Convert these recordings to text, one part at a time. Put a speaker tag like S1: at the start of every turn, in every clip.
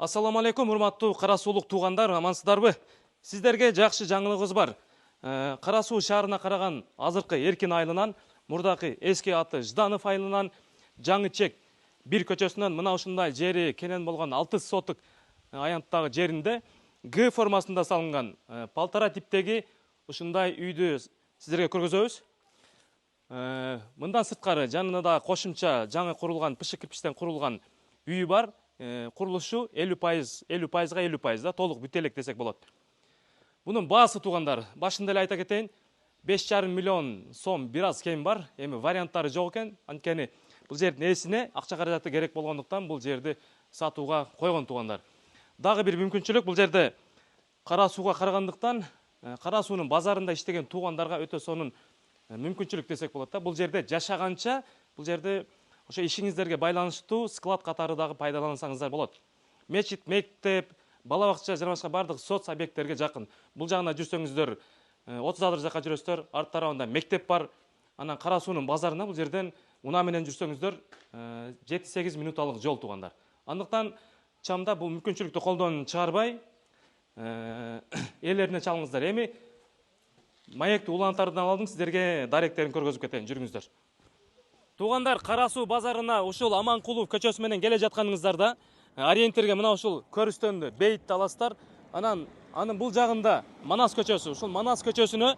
S1: Ассаламу алейкум, урматтуу Кара Суулук туугандар, амансыздарбы? Сиздерге жакшы жаңылыгыбыз бар. Кара Суу шаарына караган азыркы Эркин айылынан, мурдакы эски аты Жданов айылынан, Жаңы Чек бир көчөсүнөн мына ушундай жери кенен болгон 6 соток аянттагы жеринде Г формасында салынган палтара типтеги ушундай үйдү сиздерге көргөзөбүз. Мындан сырткары жанында кошумча жаңы курулган пышык кирпичтен курулган үй бар. Курулушу 50%, 50% да толук бүтө элек десек болот. Бунун баасы туугандар, башында эле айта кетейин, 5,5 миллион сом бир аз кем бар. Эми варианттары жок экен. Анткени бул жердин ээсине акча каражаты керек болгондуктан бул жерди сатууга койгон туугандар. Дагы бир мүмкүнчүлүк, бул жерде Кара Сууга карагандыктан Кара Суунун базарында иштеген туугандарга өтө сонун мүмкүнчүлүк десек болот да. Бул жерде жашаганча, бул жерде ошо ишиңиздерге байланыштуу склад катары дагы пайдалансаңыздар болот. Мечит, мектеп, бала бакча жана башка бардык соц объекттерге жакын. Бул жагына жүрсөңүздөр 30 адыр жакка жүрөсүздөр, арт тарабында мектеп бар. Анан Кара Суунун базарына бул жерден унаа менен жүрсөңүздөр 7-8 минуталык жол туугандар. Андыктан чамда бул мүмкүнчүлүктү колдон чыгарбай, ээлерине чалыңыздар. Эми маекти улантардан алдым, сиздерге даректерин көргөзүп кетейин, жүрүңүздөр. Туугандар, Кара Суу базарына ушул Аманкулов көчөсү менен келе жатканыңыздарда ориентирге мына ушул көрүстөндү бейтти аласыздар. Анын бул жагында Манас көчөсү, ушул Манас көчөсүнө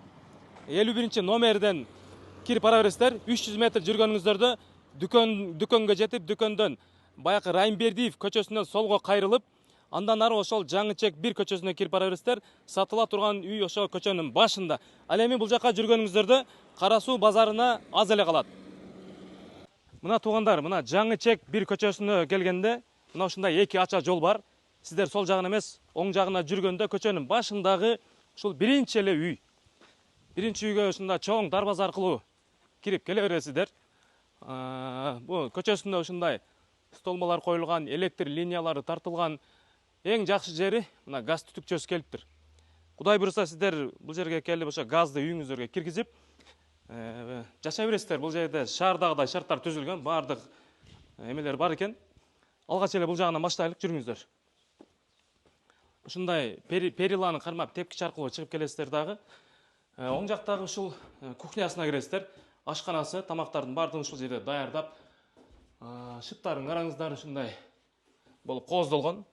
S1: 51 номерден кирип бара бересиздер. 300 метр жүргөнүңүздөрдө дүкөнгө жетип, дүкөндөн баякы Райымбердиев көчөсүнөн солго кайрылып, андан ары ошол Жаңы Чек бир көчөсүнө кирип бара бересиздер. Сатыла турган үй ошол көчөнүн башында. Ал эми бул жака жүргөнүңүздөрдө Кара Суу базарына аз эле калат. Мына туугандар, мына Жаңы Чек бир көчөсүнө келгенде, мына ушундай эки ача жол бар. Сиздер сол жагына эмес, оң жагына жүргөндө көчөнүн башындагы ушул биринчи эле үй. Биринчи үйгө ушундай чоң дарбаза аркылуу кирип келе бересиздер. Бул көчөсүндө ушундай столбалар коюлган, электр линиялары тартылган. Эң жакшы жери мына газ түтүкчөсү келиптир. Кудай буйруса сиздер бул жерге келип ошо газды үйүңүздөргө киргизип жашай бересиздер. Бул жерде шаардагыдай шарттар түзүлгөн, баардык эмелер бар экен. Алгач эле бул жагынан баштайлык, жүрүңүздөр. Ушундай периланы кармап тепкич аркылуу чыгып келесиздер дагы. Оң жактагы ушул кухнясына киресиздер. Ашканасы, тамактардын баардыгын ушул жерде даярдап, шыптарын караңыздар, ушундай болуп кооздолгон.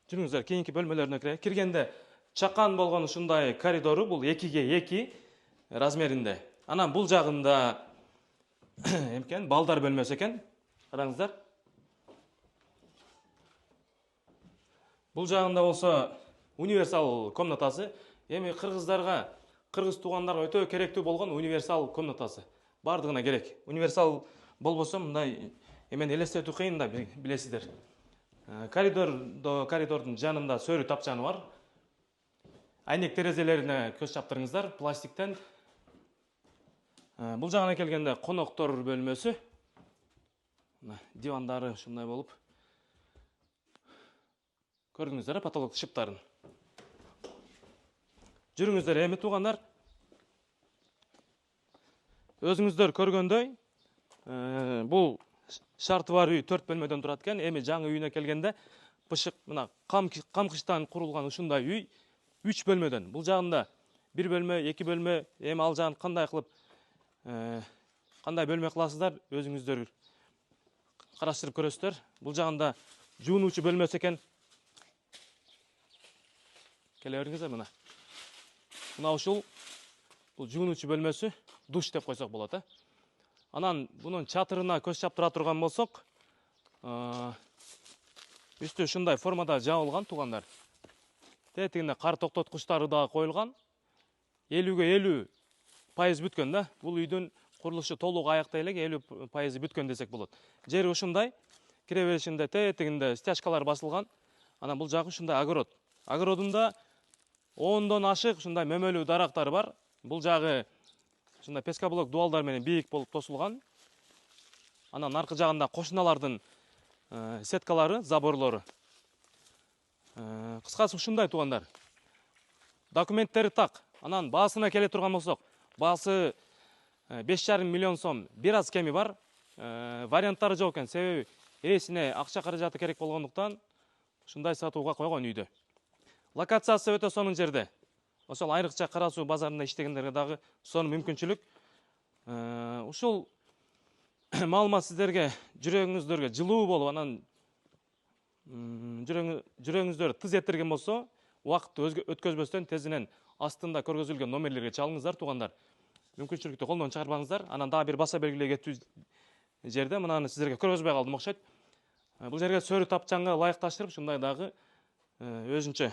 S1: Жүрүңүздөр, кийинки бөлмөлөрүнө кирели. Киргенде чакан болгон ушундай коридору, бул 2ге 2 размеринде. Анан бул жагында эмкен балдар бөлмөсү экен. Караңыздар. Бул жагында болсо универсал комнатасы. Эми кыргыздарга, кыргыз туугандарга өтө керектүү болгон универсал комнатасы. Бардыгына керек. Универсал болбосо мындай эмени элестетүү кыйын да, билесиздер. Коридордун жанында сөрү тапчаны бар. Айнек терезелерине көз чаптырыңыздар, пластиктен. Бул жагына келгенде коноктор бөлмөсү. Дивандары ушундай болуп. Көрдүңүздөр потолок шыптарын. Жүрүңүздөр, эми туугандар. Өзүңүздөр көргөндөй, бул шарты бар үй 4 бөлмөдөн турат экен. Эми жаңы үйүнө келгенде пышык мына камкычтан курулган ушундай үй 3 бөлмөдөн. Бул жагында 1 бөлмө, 2 бөлмө, эми ал жагын кандай кылып, кандай бөлмө кыласыздар, өзүңүздөр караштырып көрөсүздөр. Бул жагында жуунуучу бөлмөсү экен. Келе бериңиздер мына. Мына ушул бул жуунуучу бөлмөсү, душ деп койсок болот, Анан бунун чатырына көз чаптыра турган болсок, үстү ушундай формада жабылган туугандар. Тетигинде кар токтоткучтары дагы коюлган. 50% бүткөн да. Бул үйдүн курулушу толук аяктай элек 50% бүткөн десек болот. Жери ушундай. Кире беришинде тетигинде стяжкалар басылган. Анан бул жагы ушундай огород. Огородунда 10дон ашык ушундай мөмөлүү дарактар бар. Бул жагы ушундай пескоблок дуалдар менен бийик болуп тосулган. Анан аркы жагында кошуналардын сеткалары, заборлору. Кыскасы ушундай туугандар. Документтери так. Анан баасына келе турган болсок, баасы 5,5 миллион сом бир аз кеми бар. Варианттары жок экен. Себеби ээсине акча каражаты керек болгондуктан ушундай сатууга койгон үйдө. Локациясы өтө сонун жерде. Ошол айрыкча Кара Суу базарында иштегендерге дагы сонун мүмкүнчүлүк. Ушул маалымат сиздерге жүрөгүңүздөргө жылуу болуп, анан жүрөгүңүздөр тыз этирген болсо, убакытты өткөзбөстөн тезинен астында көргөзүлгөн номерлерге чалыңыздар, туугандар. Мүмкүнчүлүктү колдон чыгарбаңыздар. Анан дагы бир баса белгилей кетүү жерде мынаны сиздерге көргөзбөй калдым окшойт. Бул жерге сөрү тапчаңга ылайыкташтырып, ушундай дагы өзүнчө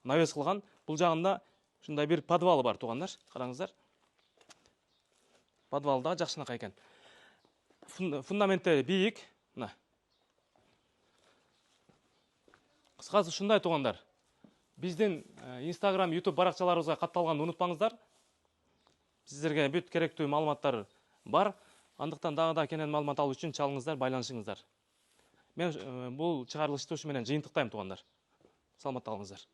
S1: навес кылган. Бул жагында ушундай бир подвалы бар, туугандар. Караңыздар. Подвал да жакшынакай экен. Фундаменттери бийик. Мына. Кыскасы ушундай, туугандар. Биздин Instagram, YouTube баракчаларыбызга катталганды унутпаңыздар. Сиздерге бүт керектүү маалыматтар бар. Андыктан дагы да кенен маалымат алуу үчүн чалыңыздар, байланышыңыздар. Мен бул чыгарылышты ушу менен жыйынтыктайм, туугандар. Саламатта калыңыздар.